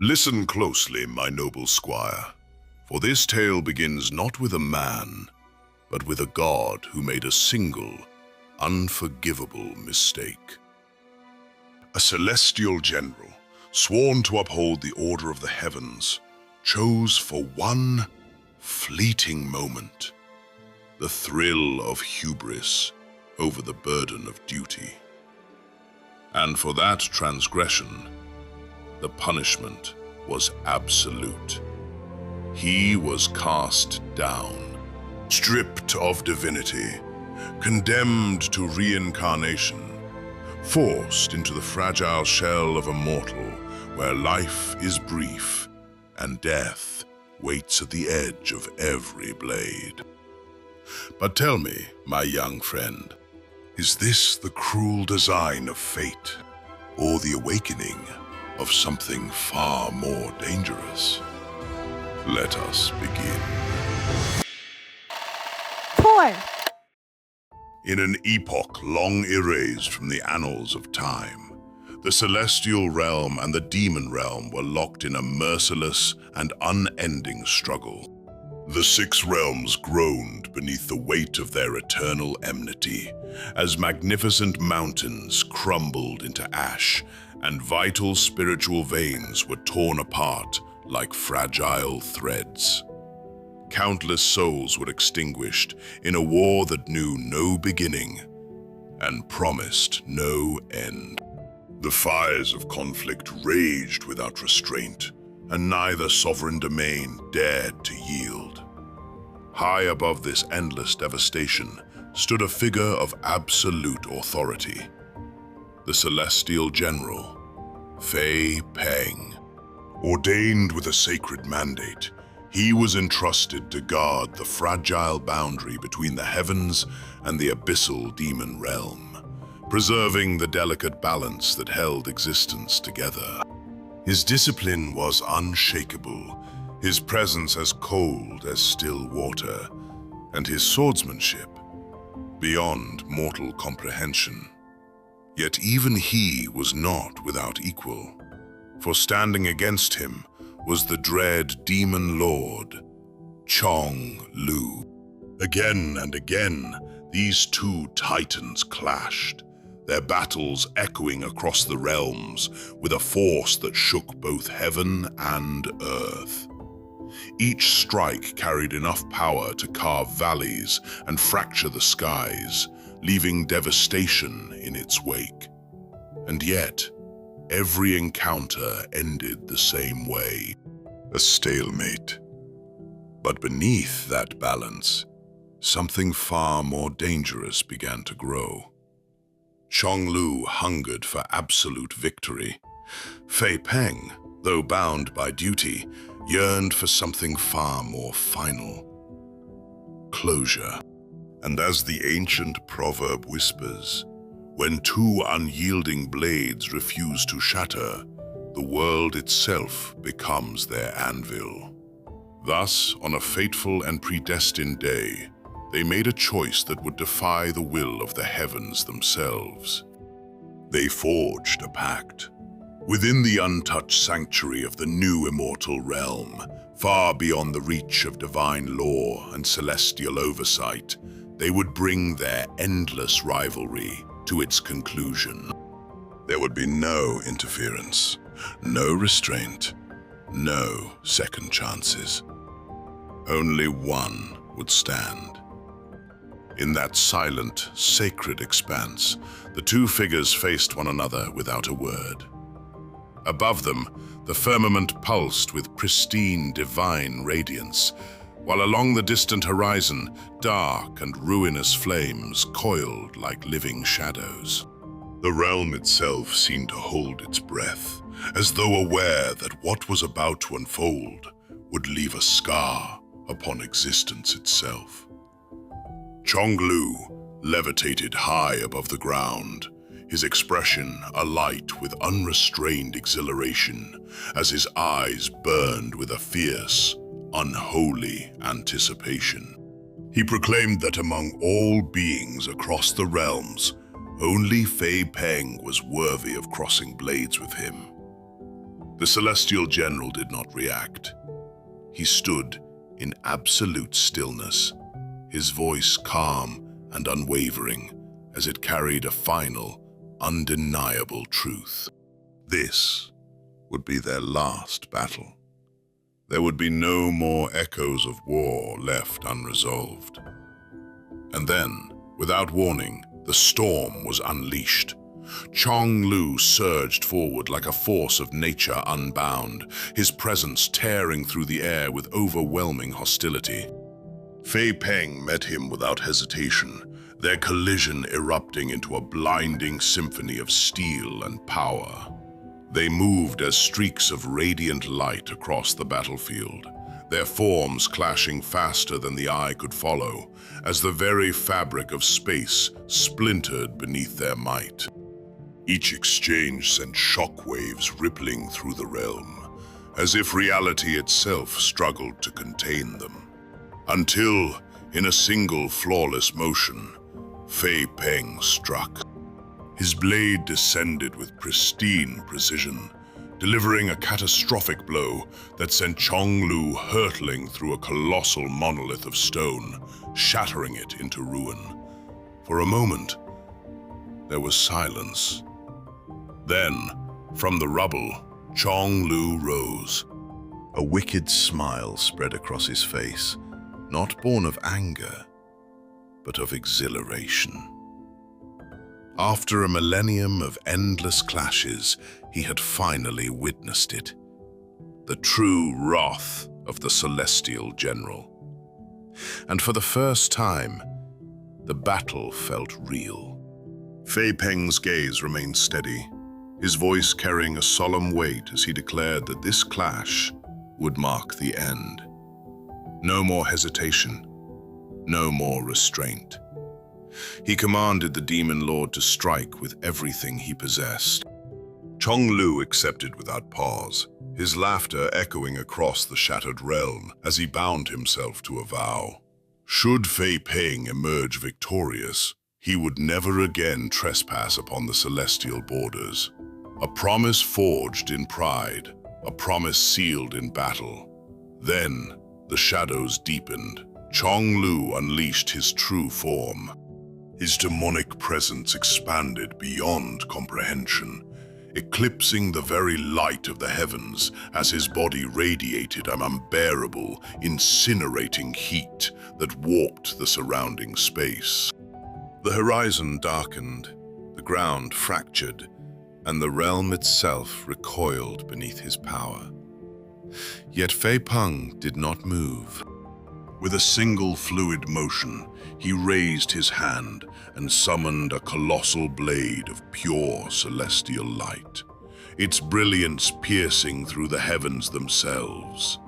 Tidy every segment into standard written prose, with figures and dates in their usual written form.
Listen closely, my noble squire, for this tale begins not with a man, but with a god who made a single, unforgivable mistake. A celestial general, sworn to uphold the order of the heavens, chose for one fleeting moment the thrill of hubris over the burden of duty. And for that transgression, the punishment was absolute. He was cast down, stripped of divinity, condemned to reincarnation, forced into the fragile shell of a mortal where life is brief and death waits at the edge of every blade. But tell me, my young friend, is this the cruel design of fate, or the awakening of something far more dangerous? Let us begin. 4. In an epoch long erased from the annals of time, the celestial realm and the demon realm were locked in a merciless and unending struggle. The 6 realms groaned beneath the weight of their eternal enmity, as magnificent mountains crumbled into ash and vital spiritual veins were torn apart like fragile threads. Countless souls were extinguished in a war that knew no beginning and promised no end. The fires of conflict raged without restraint, and neither sovereign domain dared to yield. High above this endless devastation stood a figure of absolute authority, the celestial general, Fei Peng. Ordained with a sacred mandate, he was entrusted to guard the fragile boundary between the heavens and the abyssal demon realm, preserving the delicate balance that held existence together. His discipline was unshakable, his presence as cold as still water, and his swordsmanship beyond mortal comprehension. Yet even he was not without equal, for standing against him was the dread demon lord, Chong Lu. Again and again, these 2 titans clashed, their battles echoing across the realms with a force that shook both heaven and earth. Each strike carried enough power to carve valleys and fracture the skies, leaving devastation in its wake. And yet, every encounter ended the same way, a stalemate. But beneath that balance, something far more dangerous began to grow. Chong Lu hungered for absolute victory. Fei Peng, though bound by duty, yearned for something far more final: closure. And as the ancient proverb whispers, when 2 unyielding blades refuse to shatter, the world itself becomes their anvil. Thus, on a fateful and predestined day, they made a choice that would defy the will of the heavens themselves. They forged a pact. Within the untouched sanctuary of the new immortal realm, far beyond the reach of divine law and celestial oversight, they would bring their endless rivalry to its conclusion. There would be no interference, no restraint, no second chances. Only one would stand. In that silent, sacred expanse, the 2 figures faced one another without a word. Above them, the firmament pulsed with pristine, divine radiance, while along the distant horizon, dark and ruinous flames coiled like living shadows. The realm itself seemed to hold its breath, as though aware that what was about to unfold would leave a scar upon existence itself. Chong Lu levitated high above the ground, his expression alight with unrestrained exhilaration as his eyes burned with a fierce, unholy anticipation. He proclaimed that among all beings across the realms, only Fei Peng was worthy of crossing blades with him. The celestial general did not react. He stood in absolute stillness, his voice calm and unwavering as it carried a final, undeniable truth. This would be their last battle. There would be no more echoes of war left unresolved. And then, without warning, the storm was unleashed. Chong Lu surged forward like a force of nature unbound, his presence tearing through the air with overwhelming hostility. Fei Peng met him without hesitation, their collision erupting into a blinding symphony of steel and power. They moved as streaks of radiant light across the battlefield, their forms clashing faster than the eye could follow, as the very fabric of space splintered beneath their might. Each exchange sent shockwaves rippling through the realm, as if reality itself struggled to contain them. Until, in a single flawless motion, Fei Peng struck. His blade descended with pristine precision, delivering a catastrophic blow that sent Chong Lu hurtling through a colossal monolith of stone, shattering it into ruin. For a moment, there was silence. Then, from the rubble, Chong Lu rose. A wicked smile spread across his face, not born of anger, but of exhilaration. After a millennium of endless clashes, he had finally witnessed it. The true wrath of the celestial general. And for the first time, the battle felt real. Fei Peng's gaze remained steady, his voice carrying a solemn weight as he declared that this clash would mark the end. No more hesitation, no more restraint. He commanded the demon lord to strike with everything he possessed. Chong Lu accepted without pause, his laughter echoing across the shattered realm as he bound himself to a vow. Should Fei Peng emerge victorious, he would never again trespass upon the celestial borders. A promise forged in pride, a promise sealed in battle. Then, the shadows deepened. Chong Lu unleashed his true form. His demonic presence expanded beyond comprehension, eclipsing the very light of the heavens as his body radiated an unbearable, incinerating heat that warped the surrounding space. The horizon darkened, the ground fractured, and the realm itself recoiled beneath his power. Yet Fei Peng did not move. With a single fluid motion, he raised his hand and summoned a colossal blade of pure celestial light, its brilliance piercing through the heavens themselves.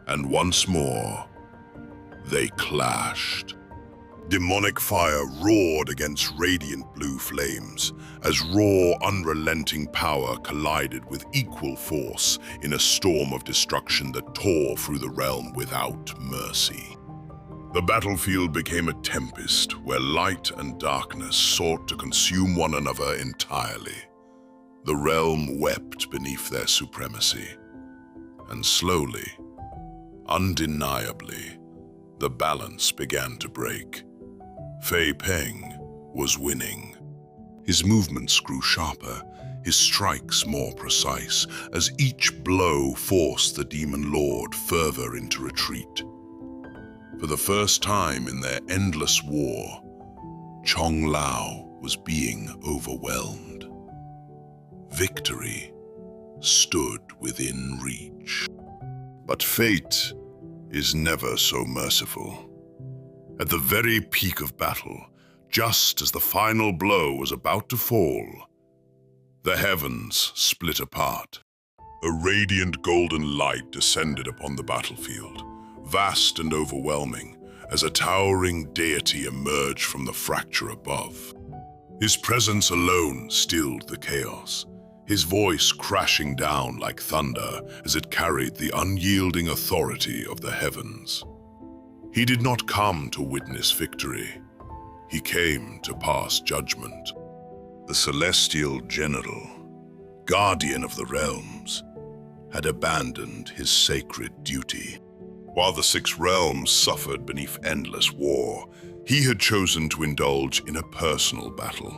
And once more, they clashed. Demonic fire roared against radiant blue flames as raw, unrelenting power collided with equal force in a storm of destruction that tore through the realm without mercy. The battlefield became a tempest where light and darkness sought to consume one another entirely. The realm wept beneath their supremacy, and slowly, undeniably, the balance began to break. Fei Peng was winning. His movements grew sharper, his strikes more precise, as each blow forced the demon lord further into retreat. For the first time in their endless war, Chong Lao was being overwhelmed. Victory stood within reach. But fate is never so merciful. At the very peak of battle, just as the final blow was about to fall, the heavens split apart. A radiant golden light descended upon the battlefield, vast and overwhelming, as a towering deity emerged from the fracture above. His presence alone stilled the chaos, his voice crashing down like thunder as it carried the unyielding authority of the heavens. He did not come to witness victory. He came to pass judgment. The celestial general, guardian of the realms, had abandoned his sacred duty. While the Six Realms suffered beneath endless war, he had chosen to indulge in a personal battle,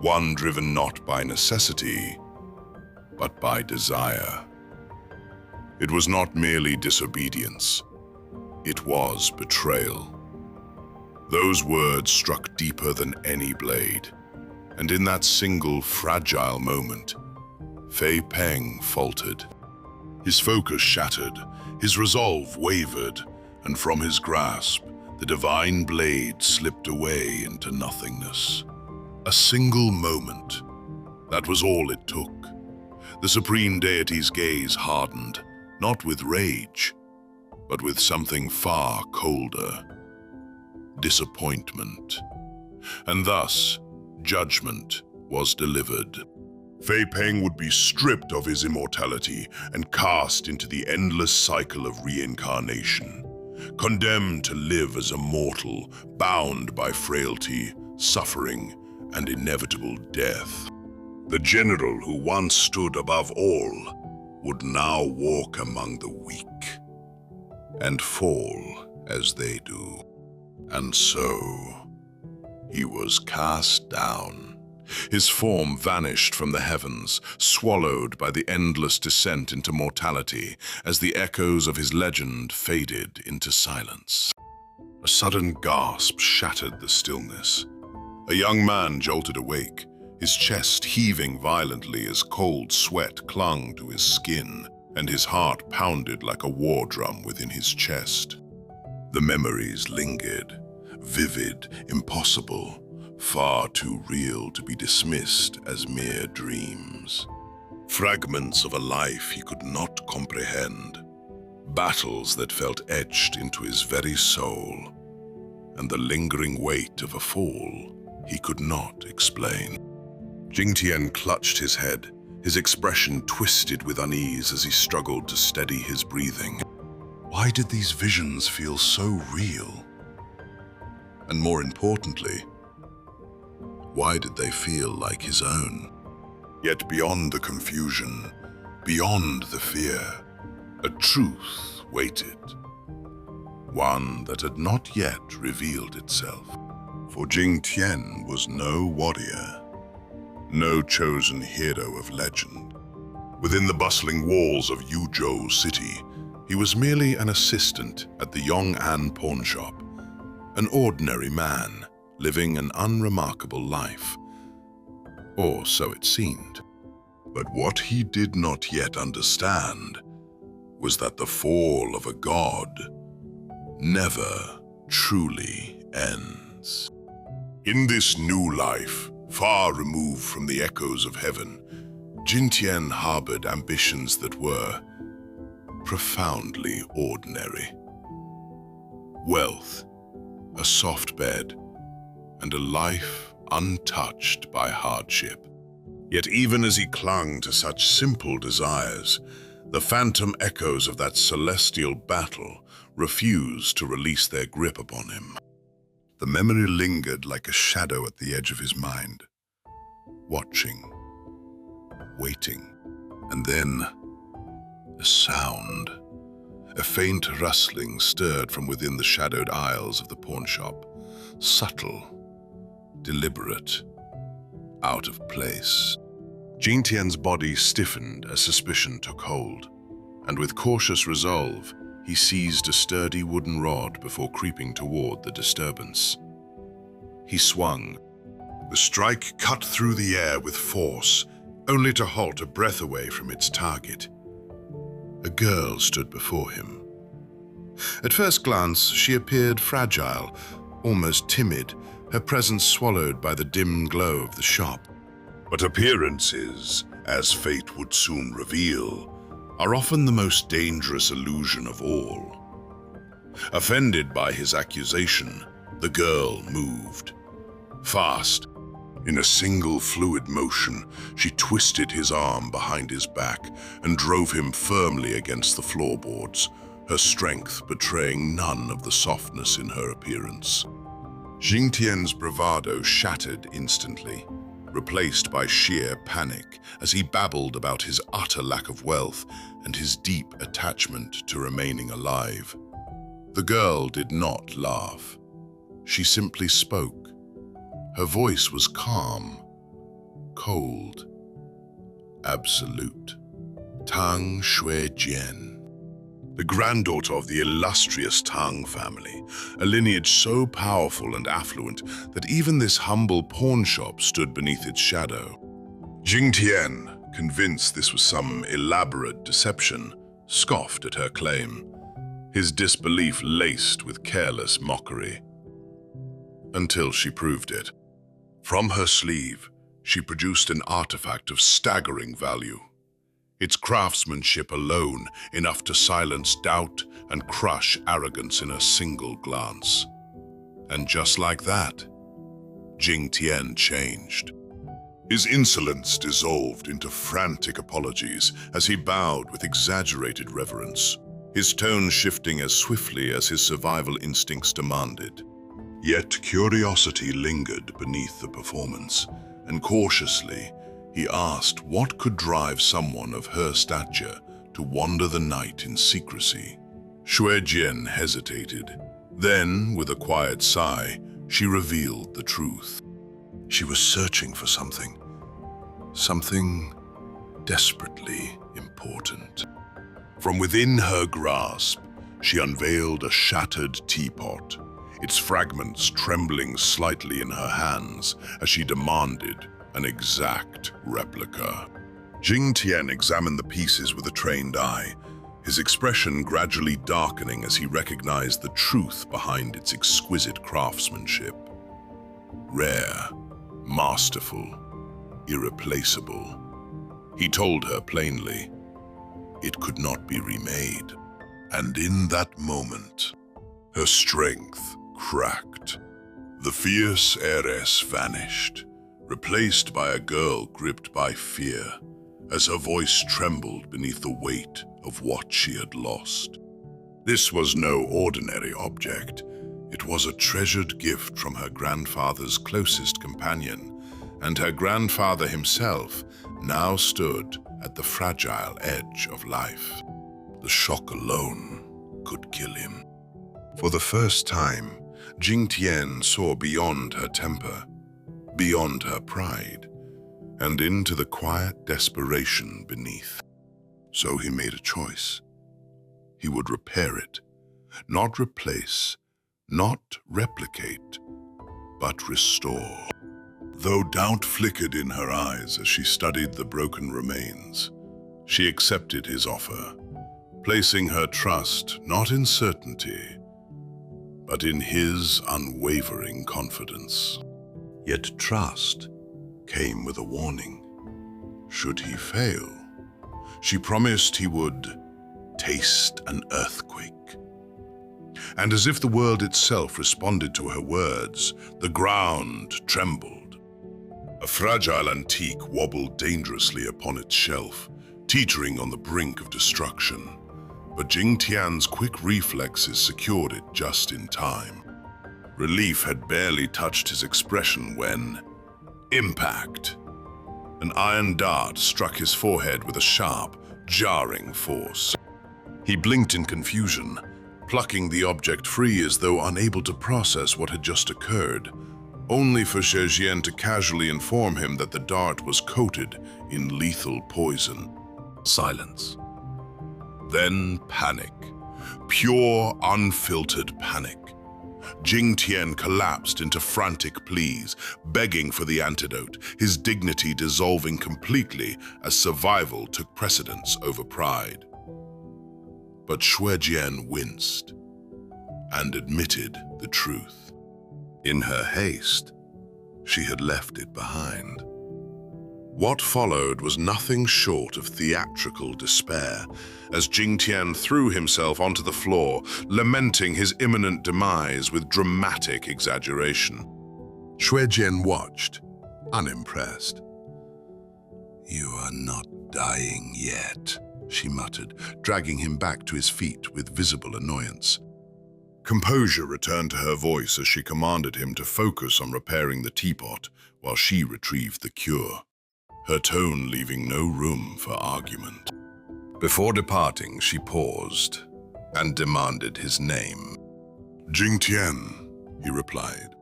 one driven not by necessity, but by desire. It was not merely disobedience, it was betrayal. Those words struck deeper than any blade, and in that single fragile moment, Fei Peng faltered. His focus shattered, his resolve wavered, and from his grasp, the divine blade slipped away into nothingness. A single moment. That was all it took. The supreme deity's gaze hardened, not with rage, but with something far colder. Disappointment. And thus, judgment was delivered. Fei Peng would be stripped of his immortality and cast into the endless cycle of reincarnation, condemned to live as a mortal, bound by frailty, suffering, and inevitable death. The general who once stood above all would now walk among the weak and fall as they do. And so, he was cast down. His form vanished from the heavens, swallowed by the endless descent into mortality as the echoes of his legend faded into silence. A sudden gasp shattered the stillness. A young man jolted awake, his chest heaving violently as cold sweat clung to his skin, and his heart pounded like a war drum within his chest. The memories lingered, vivid, impossible, far too real to be dismissed as mere dreams. Fragments of a life he could not comprehend, battles that felt etched into his very soul, and the lingering weight of a fall he could not explain. Jingtian clutched his head, his expression twisted with unease as he struggled to steady his breathing. Why did these visions feel so real? And more importantly, why did they feel like his own? Yet beyond the confusion, beyond the fear, a truth waited. One that had not yet revealed itself. For Jingtian was no warrior, no chosen hero of legend. Within the bustling walls of Yuzhou City, he was merely an assistant at the Yong'an pawnshop, an ordinary man living an unremarkable life. Or so it seemed. But what he did not yet understand was that the fall of a god never truly ends. In this new life, far removed from the echoes of heaven, Jingtian harbored ambitions that were profoundly ordinary. Wealth, a soft bed, and a life untouched by hardship. Yet even as he clung to such simple desires, the phantom echoes of that celestial battle refused to release their grip upon him. The memory lingered like a shadow at the edge of his mind, watching, waiting, and then a sound. A faint rustling stirred from within the shadowed aisles of the pawnshop, subtle, deliberate, out of place. Jingtian's body stiffened as suspicion took hold, and with cautious resolve, he seized a sturdy wooden rod before creeping toward the disturbance. He swung. The strike cut through the air with force, only to halt a breath away from its target. A girl stood before him. At first glance, she appeared fragile, almost timid, her presence swallowed by the dim glow of the shop. But appearances, as fate would soon reveal, are often the most dangerous illusion of all. Offended by his accusation, the girl moved. Fast, in a single fluid motion, she twisted his arm behind his back and drove him firmly against the floorboards, her strength betraying none of the softness in her appearance. Jingtian's bravado shattered instantly, replaced by sheer panic as he babbled about his utter lack of wealth and his deep attachment to remaining alive. The girl did not laugh. She simply spoke. Her voice was calm, cold, absolute. Tang Xuejian, the granddaughter of the illustrious Tang family, a lineage so powerful and affluent that even this humble pawn shop stood beneath its shadow. Jing Tian, convinced this was some elaborate deception, scoffed at her claim, his disbelief laced with careless mockery. Until she proved it. From her sleeve, she produced an artifact of staggering value. Its craftsmanship alone enough to silence doubt and crush arrogance in a single glance. And just like that, Jing Tian changed. His insolence dissolved into frantic apologies as he bowed with exaggerated reverence, his tone shifting as swiftly as his survival instincts demanded. Yet curiosity lingered beneath the performance, and cautiously, he asked what could drive someone of her stature to wander the night in secrecy. Xuejian hesitated. Then, with a quiet sigh, she revealed the truth. She was searching for something desperately important. From within her grasp, she unveiled a shattered teapot, its fragments trembling slightly in her hands as she demanded an exact replica. Jing Tian examined the pieces with a trained eye, his expression gradually darkening as he recognized the truth behind its exquisite craftsmanship. Rare, masterful, irreplaceable. He told her plainly, it could not be remade. And in that moment, her strength cracked. The fierce heiress vanished, replaced by a girl gripped by fear, as her voice trembled beneath the weight of what she had lost. This was no ordinary object. It was a treasured gift from her grandfather's closest companion, and her grandfather himself now stood at the fragile edge of life. The shock alone could kill him. For the first time, Jing Tian saw beyond her temper, beyond her pride, and into the quiet desperation beneath. So he made a choice. He would repair it, not replace, not replicate, but restore. Though doubt flickered in her eyes as she studied the broken remains, she accepted his offer, placing her trust not in certainty, but in his unwavering confidence. Yet trust came with a warning. Should he fail, she promised he would taste an earthquake. And as if the world itself responded to her words, the ground trembled. A fragile antique wobbled dangerously upon its shelf, teetering on the brink of destruction. But Jing Tian's quick reflexes secured it just in time. Relief had barely touched his expression when... impact! An iron dart struck his forehead with a sharp, jarring force. He blinked in confusion, plucking the object free as though unable to process what had just occurred, only for Xuejian to casually inform him that the dart was coated in lethal poison. Silence. Then panic. Pure, unfiltered panic. Jing Tian collapsed into frantic pleas, begging for the antidote, his dignity dissolving completely as survival took precedence over pride. But Xuejian winced and admitted the truth. In her haste, she had left it behind. What followed was nothing short of theatrical despair, as Jing Tian threw himself onto the floor, lamenting his imminent demise with dramatic exaggeration. Xuejian watched, unimpressed. "You are not dying yet," she muttered, dragging him back to his feet with visible annoyance. Composure returned to her voice as she commanded him to focus on repairing the teapot while she retrieved the cure, her tone leaving no room for argument. Before departing, she paused and demanded his name. "Jing Tian," he replied,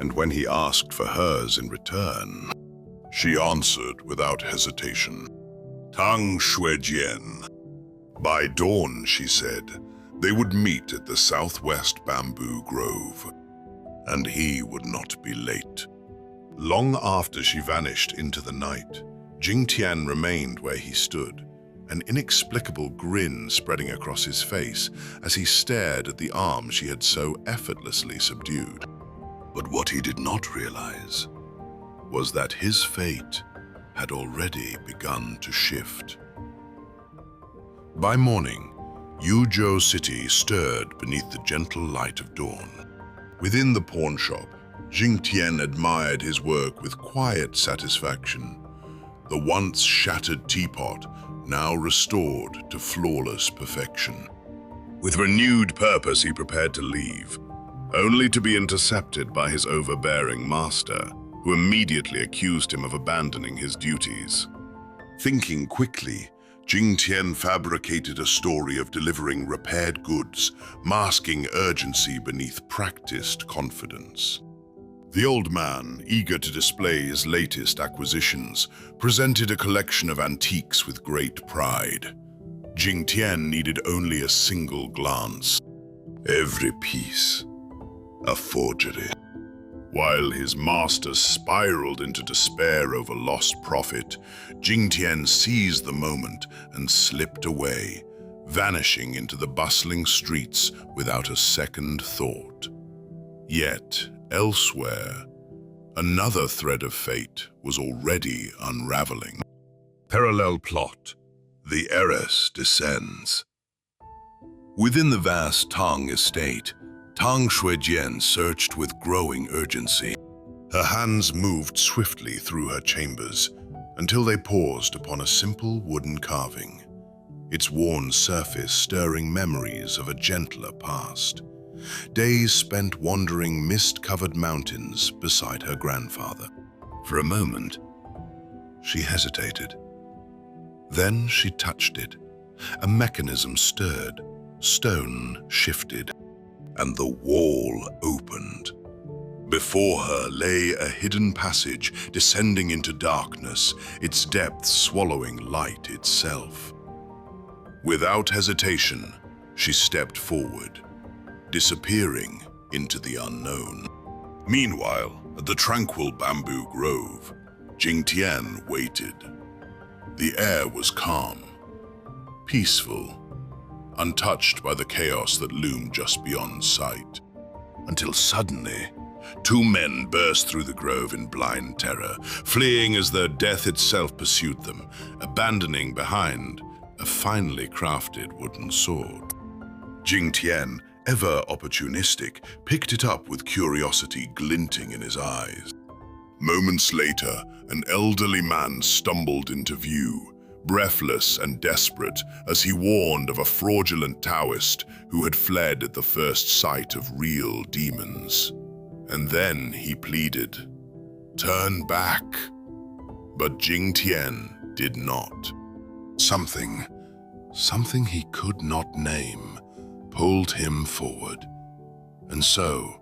and when he asked for hers in return, she answered without hesitation, "Tang Shuejian." By dawn, she said, they would meet at the southwest bamboo grove, and he would not be late. Long after she vanished into the night, Jing Tian remained where he stood, an inexplicable grin spreading across his face as he stared at the arm she had so effortlessly subdued. But what he did not realize was that his fate had already begun to shift. By morning, Yuzhou City stirred beneath the gentle light of dawn. Within the pawn shop, Jing Tian admired his work with quiet satisfaction. The once shattered teapot now restored to flawless perfection. With renewed purpose, he prepared to leave, only to be intercepted by his overbearing master, who immediately accused him of abandoning his duties. Thinking quickly, Jing Tian fabricated a story of delivering repaired goods, masking urgency beneath practiced confidence. The old man, eager to display his latest acquisitions, presented a collection of antiques with great pride. Jing Tian needed only a single glance. Every piece, a forgery. While his master spiraled into despair over lost profit, Jing Tian seized the moment and slipped away, vanishing into the bustling streets without a second thought. Yet, elsewhere, another thread of fate was already unraveling. Parallel plot. The heiress descends. Within the vast Tang estate, Tang Shuejian searched with growing urgency. Her hands moved swiftly through her chambers until they paused upon a simple wooden carving, its worn surface stirring memories of a gentler past. Days spent wandering mist-covered mountains beside her grandfather. For a moment, she hesitated. Then she touched it. A mechanism stirred, stone shifted, and the wall opened. Before her lay a hidden passage descending into darkness, its depths swallowing light itself. Without hesitation, she stepped forward, disappearing into the unknown. Meanwhile, at the tranquil bamboo grove, Jing Tian waited. The air was calm, peaceful, untouched by the chaos that loomed just beyond sight. Until suddenly, two men burst through the grove in blind terror, fleeing as though death itself pursued them, abandoning behind a finely crafted wooden sword. Jing Tian, ever opportunistic, picked it up with curiosity glinting in his eyes. Moments later, an elderly man stumbled into view, breathless and desperate as he warned of a fraudulent Taoist who had fled at the first sight of real demons. And then he pleaded, "Turn back." But Jing Tian did not. Something he could not name, pulled him forward. And so,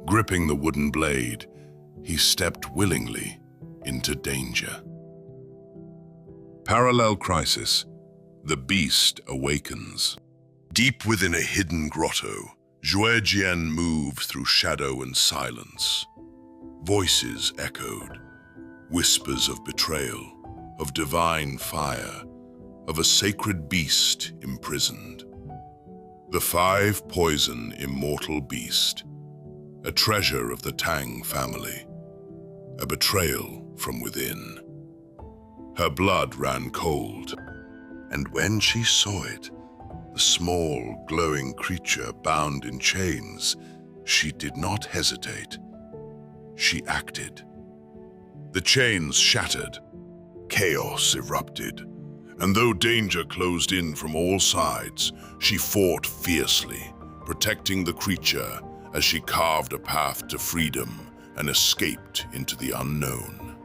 gripping the wooden blade, he stepped willingly into danger. Parallel crisis. The beast awakens. Deep within a hidden grotto, Zhuejian moved through shadow and silence. Voices echoed, whispers of betrayal, of divine fire, of a sacred beast imprisoned. The five-poison immortal beast, a treasure of the Tang family, a betrayal from within. Her blood ran cold, and when she saw it, the small, glowing creature bound in chains, she did not hesitate. She acted. The chains shattered, chaos erupted, and though danger closed in from all sides, she fought fiercely, protecting the creature as she carved a path to freedom and escaped into the unknown.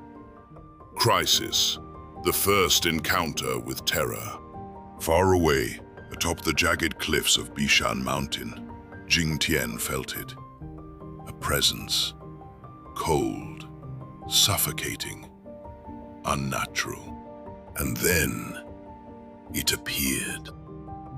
Crisis, the first encounter with terror. Far away, atop the jagged cliffs of Bishan Mountain, Jing Tian felt it. A presence, cold, suffocating, unnatural. And then it appeared.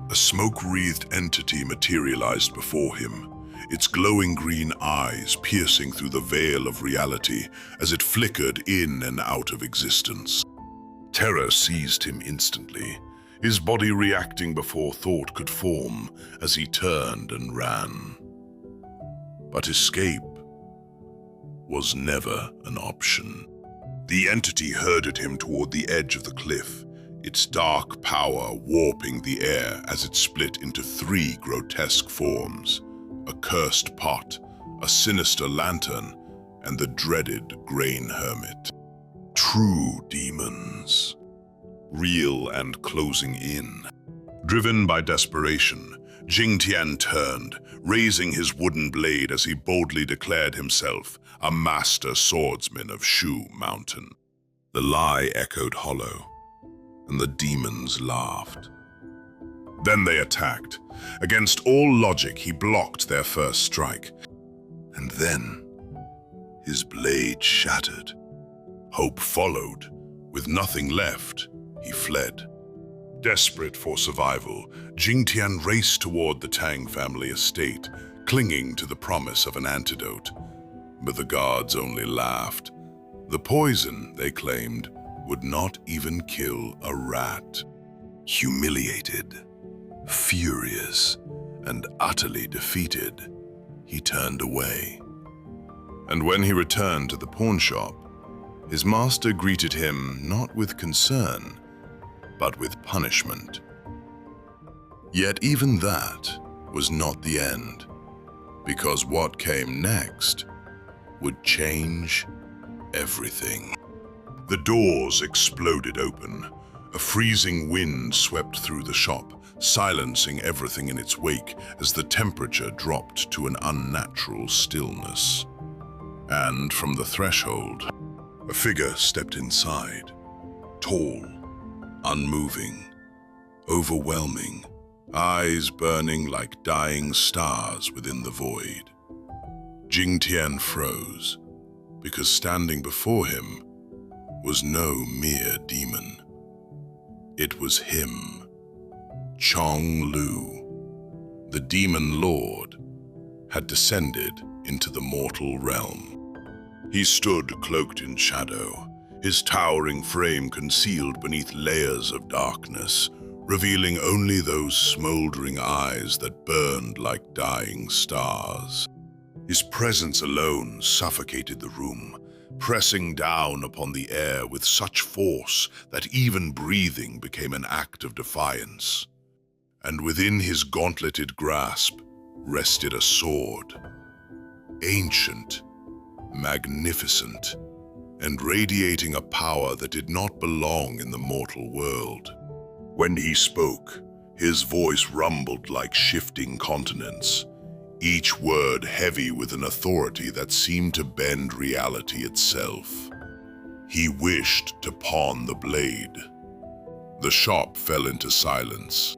A smoke-wreathed entity materialized before him, its glowing green eyes piercing through the veil of reality as it flickered in and out of existence. Terror seized him instantly, his body reacting before thought could form as he turned and ran. But escape was never an option. The entity herded him toward the edge of the cliff, its dark power warping the air as it split into three grotesque forms: a cursed pot, a sinister lantern, and the dreaded grain hermit. True demons, real and closing in. Driven by desperation, Jing Tian turned, raising his wooden blade as he boldly declared himself a master swordsman of Shu Mountain. The lie echoed hollow, and the demons laughed. Then they attacked. Against all logic, he blocked their first strike. And then, his blade shattered. Hope followed. With nothing left, he fled. Desperate for survival, Jing Tian raced toward the Tang family estate, clinging to the promise of an antidote. But the guards only laughed. The poison, they claimed, would not even kill a rat. Humiliated, furious, and utterly defeated, he turned away. And when he returned to the pawn shop, his master greeted him not with concern, but with punishment. Yet even that was not the end, because what came next would change everything. The doors exploded open. A freezing wind swept through the shop, silencing everything in its wake as the temperature dropped to an unnatural stillness. And from the threshold, a figure stepped inside, tall, unmoving, overwhelming, eyes burning like dying stars within the void. Jing Tian froze, because standing before him was no mere demon. It was him, Chong Lu. The demon lord had descended into the mortal realm. He stood cloaked in shadow, his towering frame concealed beneath layers of darkness, revealing only those smoldering eyes that burned like dying stars. His presence alone suffocated the room, pressing down upon the air with such force that even breathing became an act of defiance. And within his gauntleted grasp rested a sword, ancient, magnificent, and radiating a power that did not belong in the mortal world. When he spoke, his voice rumbled like shifting continents, each word heavy with an authority that seemed to bend reality itself. He wished to pawn the blade. The shop fell into silence.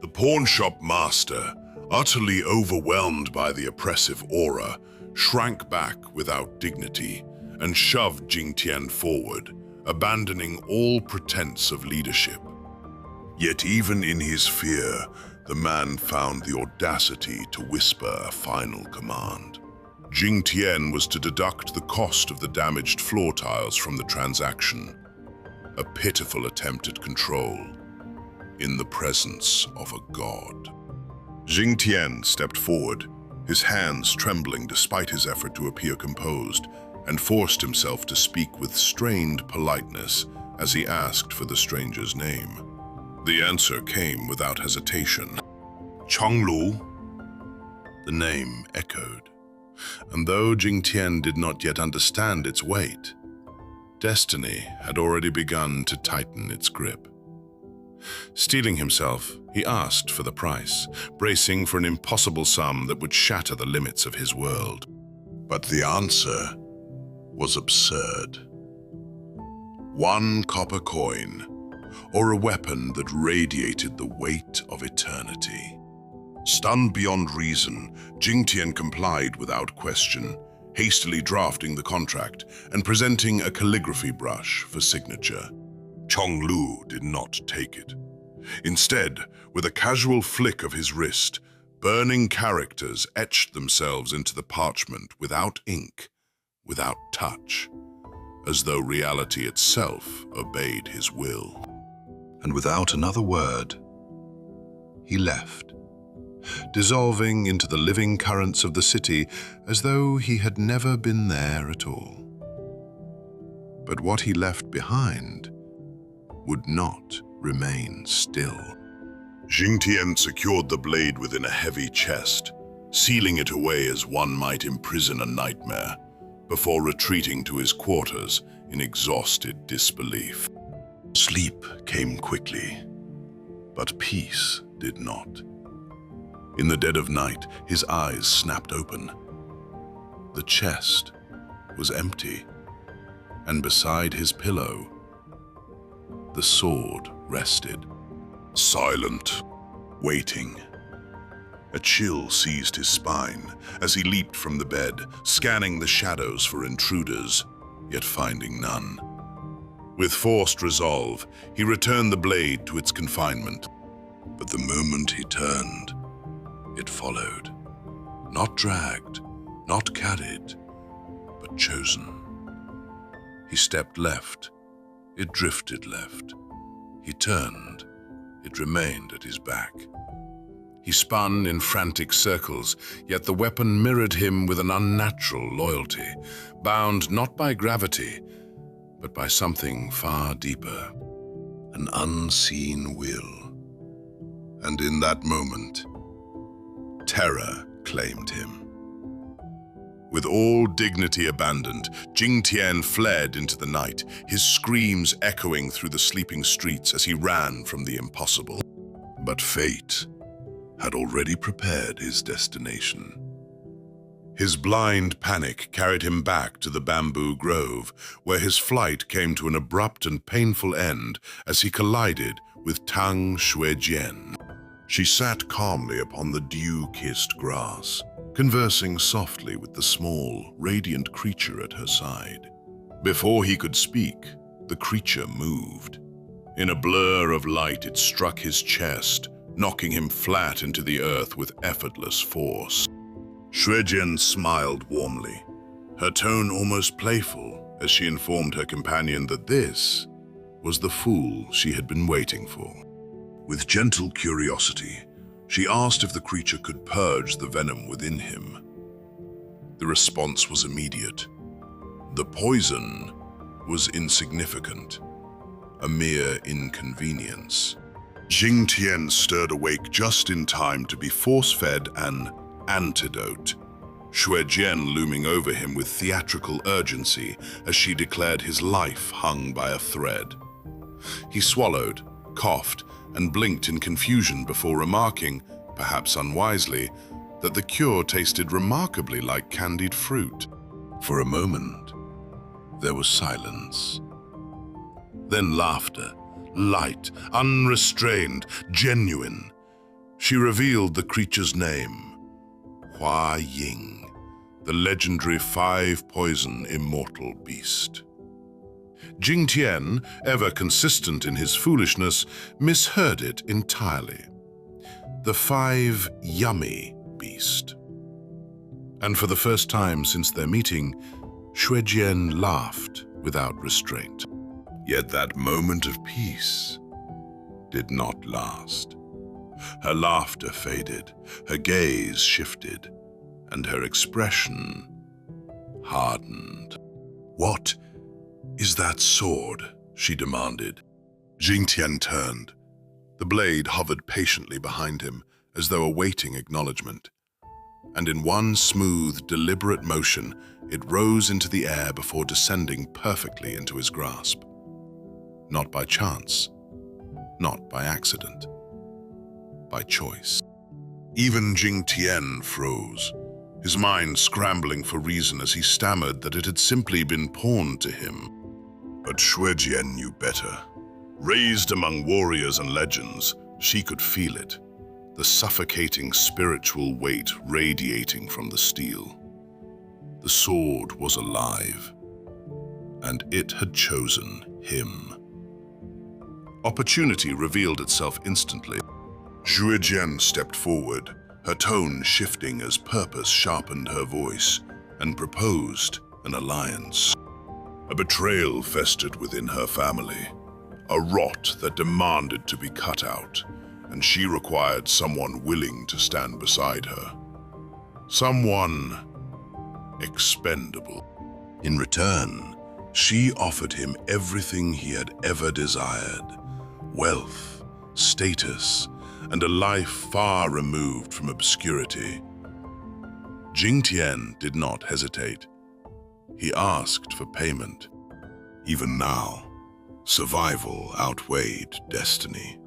The pawn shop master, utterly overwhelmed by the oppressive aura, shrank back without dignity and shoved Jing Tian forward, abandoning all pretense of leadership. Yet even in his fear, the man found the audacity to whisper a final command. Jing Tian was to deduct the cost of the damaged floor tiles from the transaction, a pitiful attempt at control in the presence of a god. Jing Tian stepped forward, his hands trembling despite his effort to appear composed, and forced himself to speak with strained politeness as he asked for the stranger's name. The answer came without hesitation. Chonglu. The name echoed, and though Jing Tian did not yet understand its weight, destiny had already begun to tighten its grip. Steeling himself, he asked for the price, bracing for an impossible sum that would shatter the limits of his world. But the answer was absurd. 1 copper coin, or a weapon that radiated the weight of eternity. Stunned beyond reason, Jingtian complied without question, hastily drafting the contract and presenting a calligraphy brush for signature. Chonglu did not take it. Instead, with a casual flick of his wrist, burning characters etched themselves into the parchment without ink, without touch, as though reality itself obeyed his will. And without another word, he left, dissolving into the living currents of the city as though he had never been there at all. But what he left behind would not remain still. Jingtian secured the blade within a heavy chest, sealing it away as one might imprison a nightmare, before retreating to his quarters in exhausted disbelief. Sleep came quickly, but peace did not. In the dead of night, his eyes snapped open. The chest was empty, and beside his pillow, the sword rested. Silent, waiting. A chill seized his spine as he leaped from the bed, scanning the shadows for intruders, yet finding none. With forced resolve, he returned the blade to its confinement. But the moment he turned, it followed. Not dragged, not carried, but chosen. He stepped left, it drifted left. He turned, it remained at his back. He spun in frantic circles, yet the weapon mirrored him with an unnatural loyalty, bound not by gravity, but by something far deeper, an unseen will. And in that moment, terror claimed him. With all dignity abandoned, Jingtian fled into the night, his screams echoing through the sleeping streets as he ran from the impossible. But fate had already prepared his destination. His blind panic carried him back to the bamboo grove, where his flight came to an abrupt and painful end as he collided with Tang Xuejian. She sat calmly upon the dew-kissed grass, conversing softly with the small, radiant creature at her side. Before he could speak, the creature moved. In a blur of light, it struck his chest, knocking him flat into the earth with effortless force. Xuejian smiled warmly, her tone almost playful, as she informed her companion that this was the fool she had been waiting for. With gentle curiosity, she asked if the creature could purge the venom within him. The response was immediate. The poison was insignificant, a mere inconvenience. Jingtian stirred awake just in time to be force-fed an antidote, Xuejian looming over him with theatrical urgency as she declared his life hung by a thread. He swallowed, coughed, and blinked in confusion before remarking, perhaps unwisely, that the cure tasted remarkably like candied fruit. For a moment, there was silence. Then laughter, light, unrestrained, genuine. She revealed the creature's name, Hua Ying, the legendary 5-poison immortal beast. Jingtian, ever consistent in his foolishness, misheard it entirely. The 5-yummy beast. And for the first time since their meeting, Xuejian laughed without restraint. Yet that moment of peace did not last. Her laughter faded, her gaze shifted, and her expression hardened. "What is that sword?" she demanded. Jingtian turned. The blade hovered patiently behind him, as though awaiting acknowledgement. And in one smooth, deliberate motion, it rose into the air before descending perfectly into his grasp. Not by chance, not by accident, by choice. Even Jing Tian froze, his mind scrambling for reason as he stammered that it had simply been pawned to him. But Shuejian knew better. Raised among warriors and legends, she could feel it, the suffocating spiritual weight radiating from the steel. The sword was alive, and it had chosen him. Opportunity revealed itself instantly. Zhuejian stepped forward, her tone shifting as purpose sharpened her voice, and proposed an alliance. A betrayal festered within her family, a rot that demanded to be cut out, and she required someone willing to stand beside her. Someone expendable. In return, she offered him everything he had ever desired: wealth, status, and a life far removed from obscurity. Jing Tian did not hesitate. He asked for payment. Even now, survival outweighed destiny.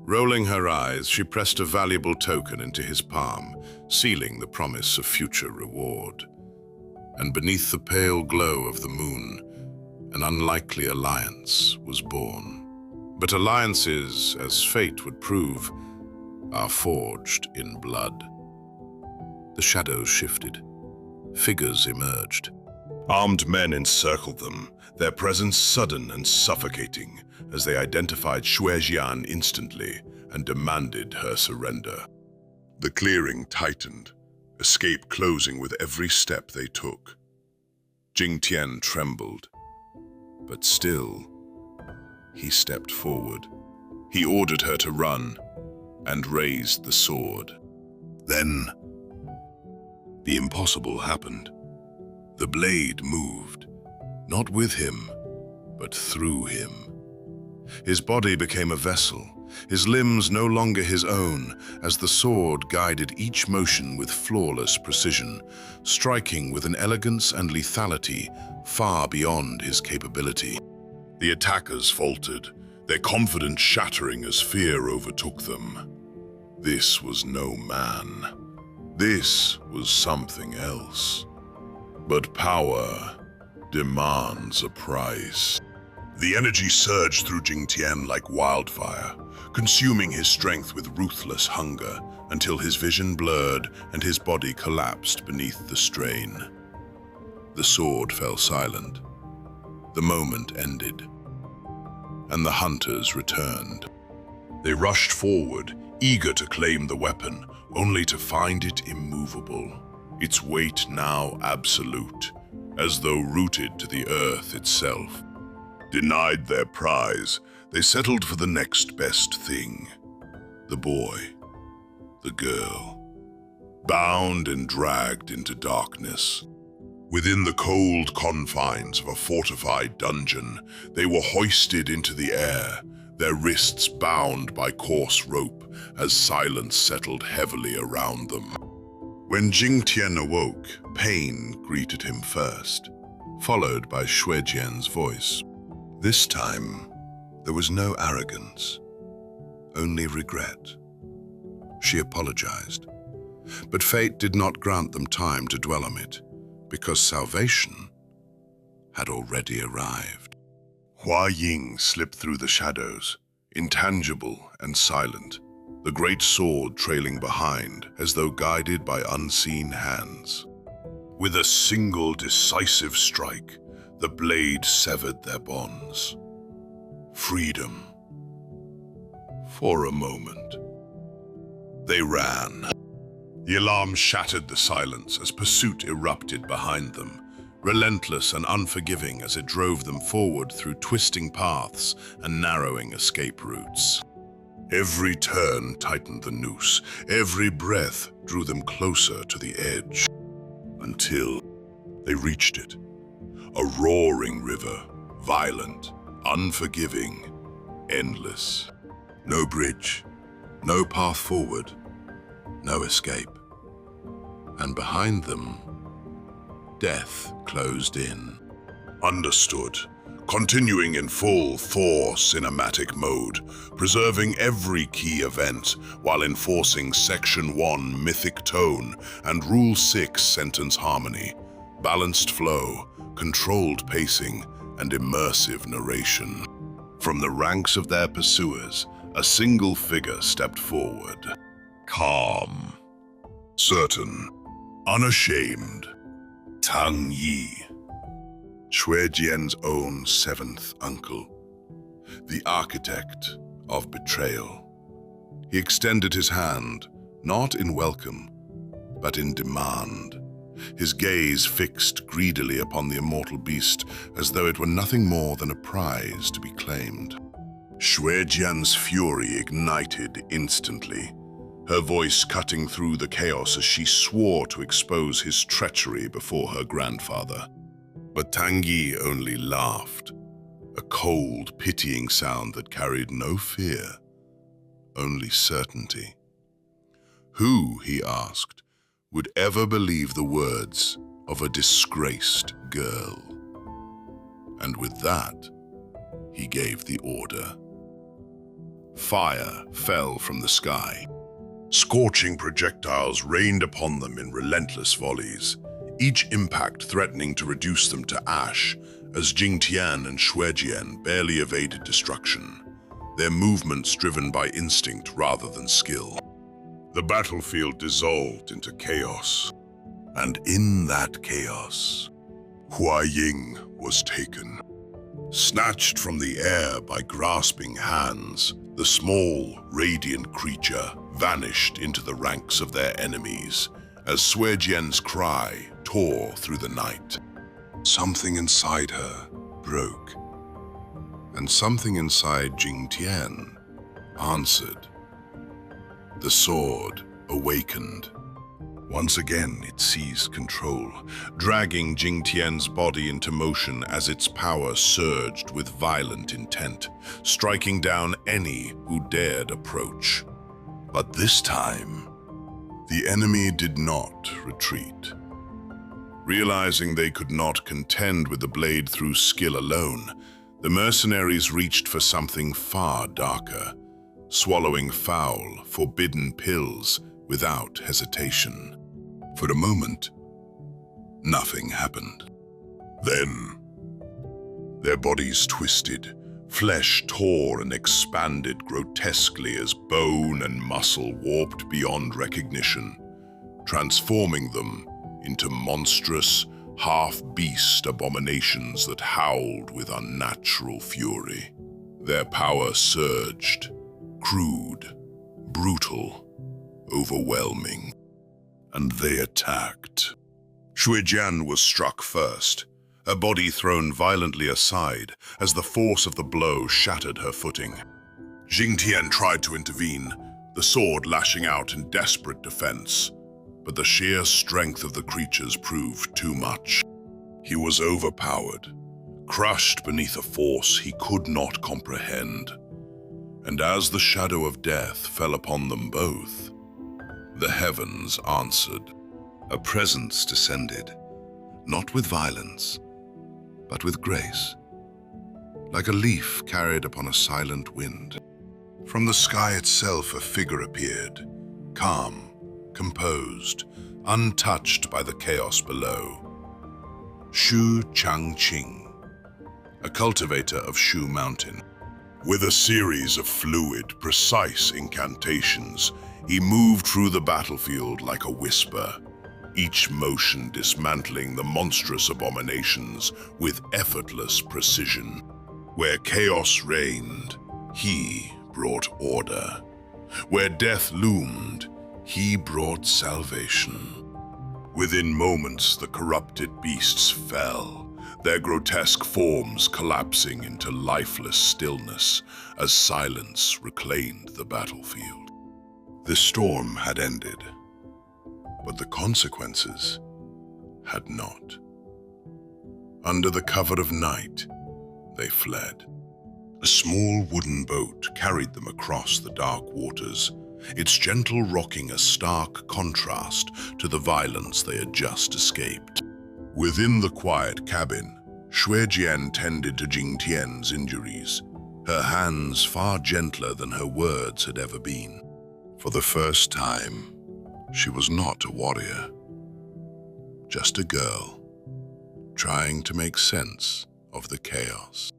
Rolling her eyes, she pressed a valuable token into his palm, sealing the promise of future reward. And beneath the pale glow of the moon, an unlikely alliance was born. But alliances, as fate would prove, are forged in blood. The shadows shifted. Figures emerged. Armed men encircled them, their presence sudden and suffocating, as they identified Shuejian instantly and demanded her surrender. The clearing tightened, escape closing with every step they took. Jing Tian trembled, but still, he stepped forward. He ordered her to run and raised the sword. Then, the impossible happened. The blade moved, not with him, but through him. His body became a vessel, his limbs no longer his own, as the sword guided each motion with flawless precision, striking with an elegance and lethality far beyond his capability. The attackers faltered, their confidence shattering as fear overtook them. This was no man. This was something else. But power demands a price. The energy surged through Jing Tian like wildfire, consuming his strength with ruthless hunger until his vision blurred and his body collapsed beneath the strain. The sword fell silent. The moment ended, and the hunters returned. They rushed forward, eager to claim the weapon, only to find it immovable, its weight now absolute, as though rooted to the earth itself. Denied their prize, they settled for the next best thing. The boy, the girl, bound and dragged into darkness. Within the cold confines of a fortified dungeon, they were hoisted into the air, their wrists bound by coarse rope as silence settled heavily around them. When Jing Tian awoke, pain greeted him first, followed by Shuejian's voice. This time, there was no arrogance, only regret. She apologized, but fate did not grant them time to dwell on it, because salvation had already arrived. Hua Ying slipped through the shadows, intangible and silent, the great sword trailing behind as though guided by unseen hands. With a single decisive strike, the blade severed their bonds. Freedom. For a moment. They ran. The alarm shattered the silence as pursuit erupted behind them, relentless and unforgiving as it drove them forward through twisting paths and narrowing escape routes. Every turn tightened the noose, every breath drew them closer to the edge, until they reached it. A roaring river, violent, unforgiving, endless. No bridge, no path forward, no escape. And behind them, death closed in. Understood, continuing in full force cinematic mode, preserving every key event while enforcing Section 1 mythic tone and Rule 6 sentence harmony, balanced flow, controlled pacing, and immersive narration. From the ranks of their pursuers, a single figure stepped forward. Calm, certain, unashamed, Tang Yi, Xue Jian's own seventh uncle, the architect of betrayal. He extended his hand, not in welcome, but in demand, his gaze fixed greedily upon the immortal beast as though it were nothing more than a prize to be claimed. Xue Jian's fury ignited instantly, her voice cutting through the chaos as she swore to expose his treachery before her grandfather. But Tang Yi only laughed, a cold, pitying sound that carried no fear, only certainty. Who, he asked, would ever believe the words of a disgraced girl? And with that, he gave the order. Fire fell from the sky. Scorching projectiles rained upon them in relentless volleys, each impact threatening to reduce them to ash as Jingtian and Shuejian barely evaded destruction, their movements driven by instinct rather than skill. The battlefield dissolved into chaos, and in that chaos, Hua Ying was taken. Snatched from the air by grasping hands, the small, radiant creature vanished into the ranks of their enemies as Suejian's cry tore through the night. Something inside her broke, and something inside Jing Tian answered. The sword awakened. Once again, it seized control, dragging Jing Tian's body into motion as its power surged with violent intent, striking down any who dared approach. But this time, the enemy did not retreat. Realizing they could not contend with the blade through skill alone, the mercenaries reached for something far darker, swallowing foul, forbidden pills without hesitation. For a moment, nothing happened. Then, their bodies twisted, flesh tore and expanded grotesquely as bone and muscle warped beyond recognition, transforming them into monstrous, half-beast abominations that howled with unnatural fury. Their power surged, crude, brutal, overwhelming, and they attacked. Shuijian was struck first, her body thrown violently aside as the force of the blow shattered her footing. Jingtian tried to intervene, the sword lashing out in desperate defense, but the sheer strength of the creatures proved too much. He was overpowered, crushed beneath a force he could not comprehend. And as the shadow of death fell upon them both, the heavens answered. A presence descended, not with violence, but with grace, like a leaf carried upon a silent wind. From the sky itself a figure appeared, calm, composed, untouched by the chaos below. Shu Changqing, a cultivator of Shu Mountain. With a series of fluid, precise incantations, he moved through the battlefield like a whisper, each motion dismantling the monstrous abominations with effortless precision. Where chaos reigned, he brought order. Where death loomed, he brought salvation. Within moments, the corrupted beasts fell, their grotesque forms collapsing into lifeless stillness as silence reclaimed the battlefield. The storm had ended, but the consequences had not. Under the cover of night, they fled. A small wooden boat carried them across the dark waters, its gentle rocking a stark contrast to the violence they had just escaped. Within the quiet cabin, Shuijian tended to Jing Tian's injuries, her hands far gentler than her words had ever been. For the first time, she was not a warrior, just a girl, trying to make sense of the chaos.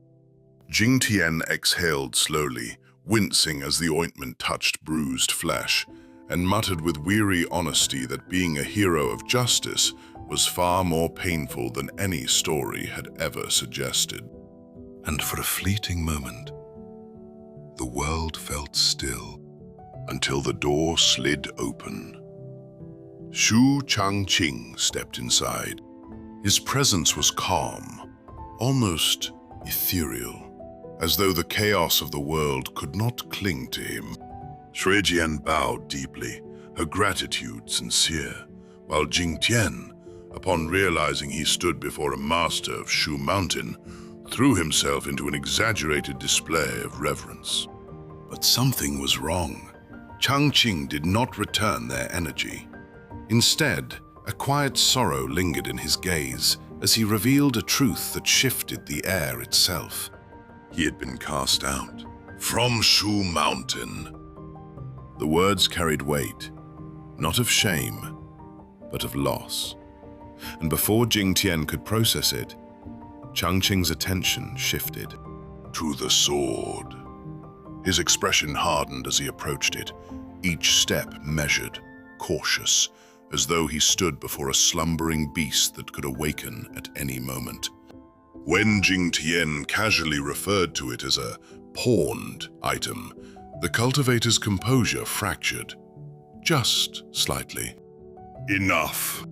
Jing Tian exhaled slowly, wincing as the ointment touched bruised flesh, and muttered with weary honesty that being a hero of justice was far more painful than any story had ever suggested. And for a fleeting moment, the world felt still, until the door slid open. Shu Changqing stepped inside. His presence was calm, almost ethereal, as though the chaos of the world could not cling to him. Shuijian bowed deeply, her gratitude sincere, while Jing Tian, upon realizing he stood before a master of Shu Mountain, threw himself into an exaggerated display of reverence. But something was wrong. Changqing did not return their energy. Instead, a quiet sorrow lingered in his gaze as he revealed a truth that shifted the air itself. He had been cast out from Shu Mountain. The words carried weight, not of shame, but of loss. And before Jing Tian could process it, Changqing's attention shifted. To the sword. His expression hardened as he approached it, each step measured, cautious, as though he stood before a slumbering beast that could awaken at any moment. When Jing Tian casually referred to it as a pawned item, the cultivator's composure fractured, just slightly. Enough,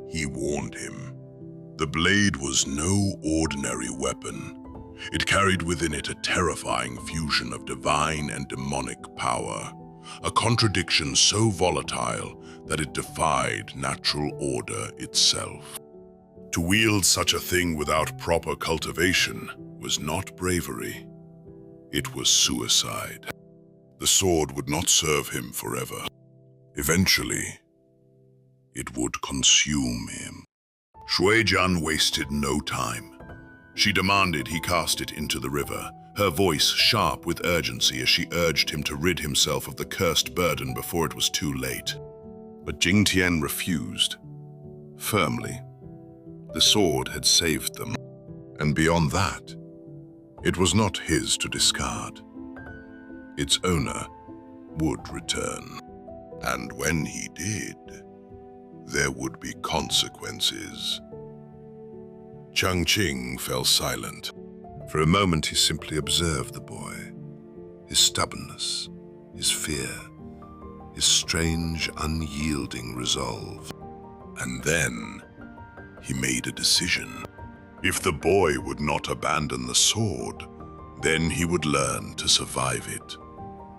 he warned him. The blade was no ordinary weapon. It carried within it a terrifying fusion of divine and demonic power, a contradiction so volatile that it defied natural order itself. To wield such a thing without proper cultivation was not bravery. It was suicide. The sword would not serve him forever. Eventually, it would consume him. Shuijian wasted no time. She demanded he cast it into the river, her voice sharp with urgency as she urged him to rid himself of the cursed burden before it was too late. But Jing Tian refused, firmly. The sword had saved them, and beyond that, it was not his to discard. Its owner would return, and when he did, there would be consequences. Changqing fell silent. For a moment he simply observed the boy, his stubbornness, his fear, his strange, unyielding resolve. And then he made a decision. If the boy would not abandon the sword, then he would learn to survive it.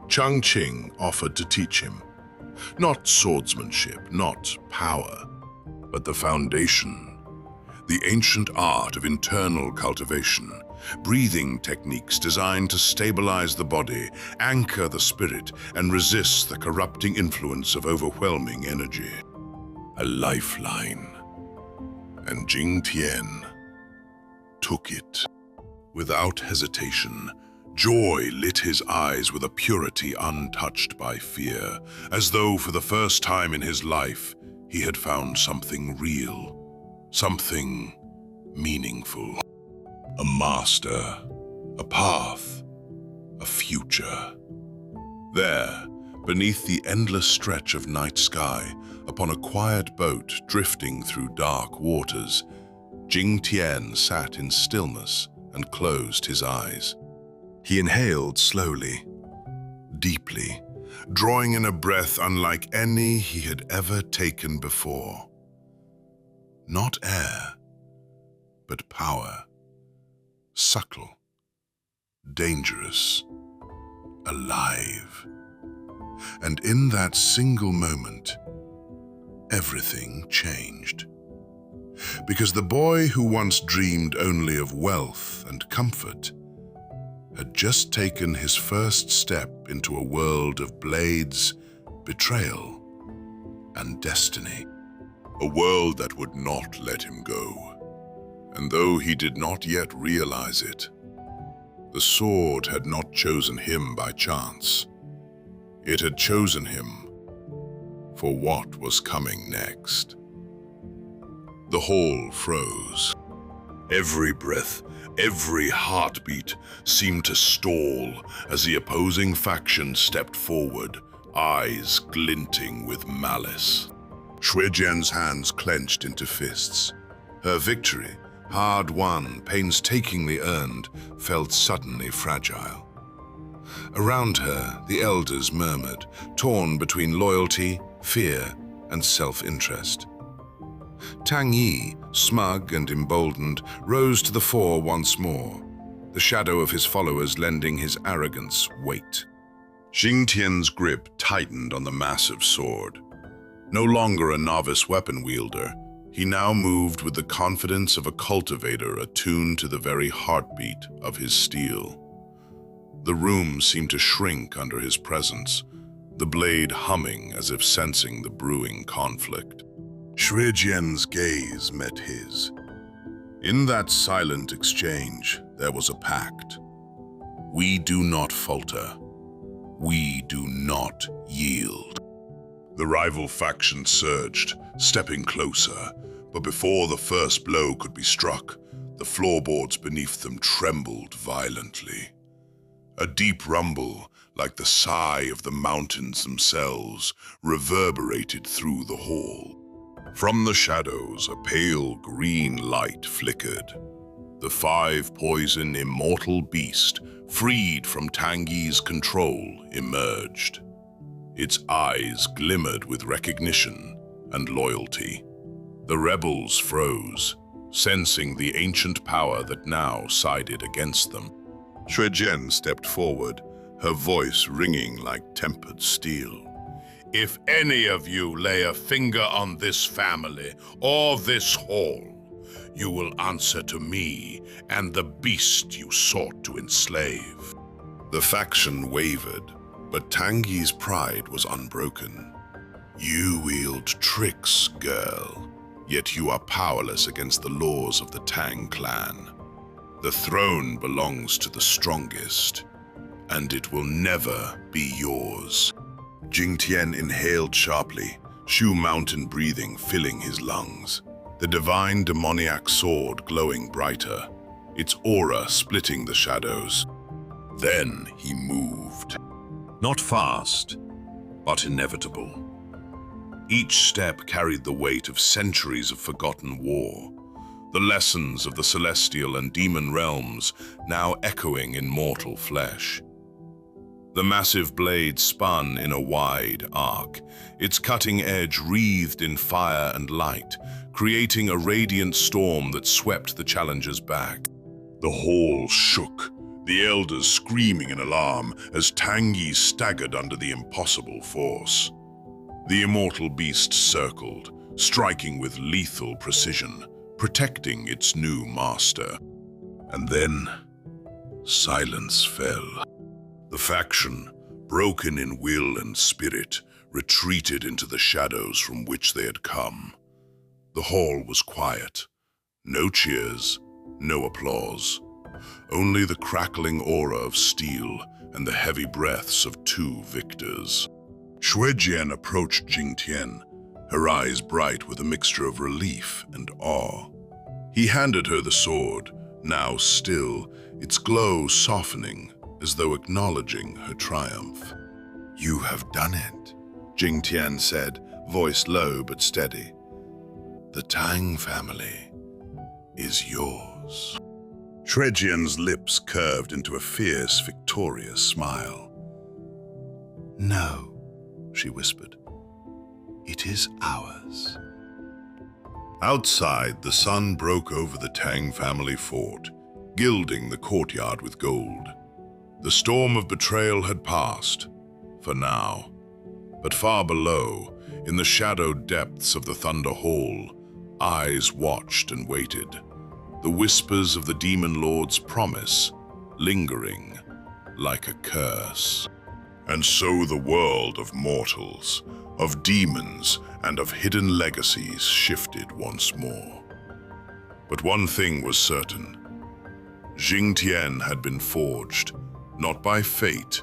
Changqing offered to teach him, not swordsmanship, not power, but the foundation, the ancient art of internal cultivation, breathing techniques designed to stabilize the body, anchor the spirit, and resist the corrupting influence of overwhelming energy. A lifeline. And Jing Tian took it. Without hesitation, joy lit his eyes with a purity untouched by fear, as though for the first time in his life he had found something real, something meaningful. A master, a path, a future. There, beneath the endless stretch of night sky, upon a quiet boat drifting through dark waters, Jing Tian sat in stillness and closed his eyes. He inhaled slowly, deeply, drawing in a breath unlike any he had ever taken before. Not air, but power. Subtle, dangerous, alive. And in that single moment, everything changed. Because the boy who once dreamed only of wealth and comfort had just taken his first step into a world of blades, betrayal, and destiny. A world that would not let him go. And though he did not yet realize it, the sword had not chosen him by chance. It had chosen him for what was coming next. The hall froze. Every breath, every heartbeat seemed to stall as the opposing faction stepped forward, eyes glinting with malice. Shuijian's hands clenched into fists. Her victory, hard won, painstakingly earned, felt suddenly fragile. Around her, the elders murmured, torn between loyalty, fear, and self-interest. Tang Yi, smug and emboldened, rose to the fore once more, the shadow of his followers lending his arrogance weight. Jing Tian's grip tightened on the massive sword. No longer a novice weapon wielder, he now moved with the confidence of a cultivator attuned to the very heartbeat of his steel. The room seemed to shrink under his presence, the blade humming as if sensing the brewing conflict. Shuijian's gaze met his. In that silent exchange, there was a pact. We do not falter. We do not yield. The rival faction surged, stepping closer, but before the first blow could be struck, the floorboards beneath them trembled violently. A deep rumble, like the sigh of the mountains themselves, reverberated through the hall. From the shadows, a pale green light flickered. The five-poison immortal beast, freed from Tang Yi's control, emerged. Its eyes glimmered with recognition and loyalty. The rebels froze, sensing the ancient power that now sided against them. Shuijian stepped forward, her voice ringing like tempered steel. If any of you lay a finger on this family or this hall, you will answer to me and the beast you sought to enslave. The faction wavered, but Tang Yi's pride was unbroken. You wield tricks, girl, yet you are powerless against the laws of the Tang clan. The throne belongs to the strongest, and it will never be yours. Jing Tian inhaled sharply, Shu Mountain breathing filling his lungs, the divine demoniac sword glowing brighter, its aura splitting the shadows. Then he moved. Not fast, but inevitable. Each step carried the weight of centuries of forgotten war, the lessons of the celestial and demon realms now echoing in mortal flesh. The massive blade spun in a wide arc, its cutting edge wreathed in fire and light, creating a radiant storm that swept the challengers back. The hall shook, the elders screaming in alarm as Tang Yi staggered under the impossible force. The immortal beast circled, striking with lethal precision, protecting its new master. And then, silence fell. The faction, broken in will and spirit, retreated into the shadows from which they had come. The hall was quiet. No cheers, no applause. Only the crackling aura of steel and the heavy breaths of two victors. Shuijian approached Jing Tian, her eyes bright with a mixture of relief and awe. He handed her the sword, now still, its glow softening, as though acknowledging her triumph. You have done it, Jing Tian said, voice low but steady. The Tang family is yours. Shuijian's lips curved into a fierce, victorious smile. No, she whispered. It is ours. Outside, the sun broke over the Tang family fort, gilding the courtyard with gold. The storm of betrayal had passed, for now. But far below, in the shadowed depths of the Thunder Hall, eyes watched and waited, the whispers of the Demon Lord's promise lingering like a curse. And so the world of mortals, of demons, and of hidden legacies shifted once more. But one thing was certain. Jingtian had been forged, not by fate,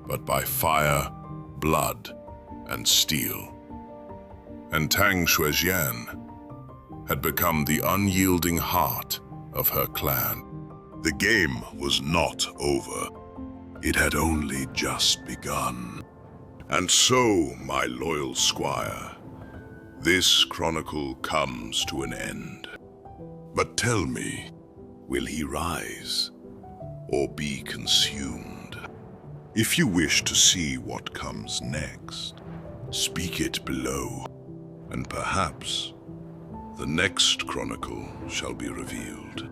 but by fire, blood, and steel. And Tang Shuejian had become the unyielding heart of her clan. The game was not over. It had only just begun. And so, my loyal squire, this chronicle comes to an end. But tell me, will he rise or be consumed? If you wish to see what comes next, speak it below, and perhaps the next chronicle shall be revealed.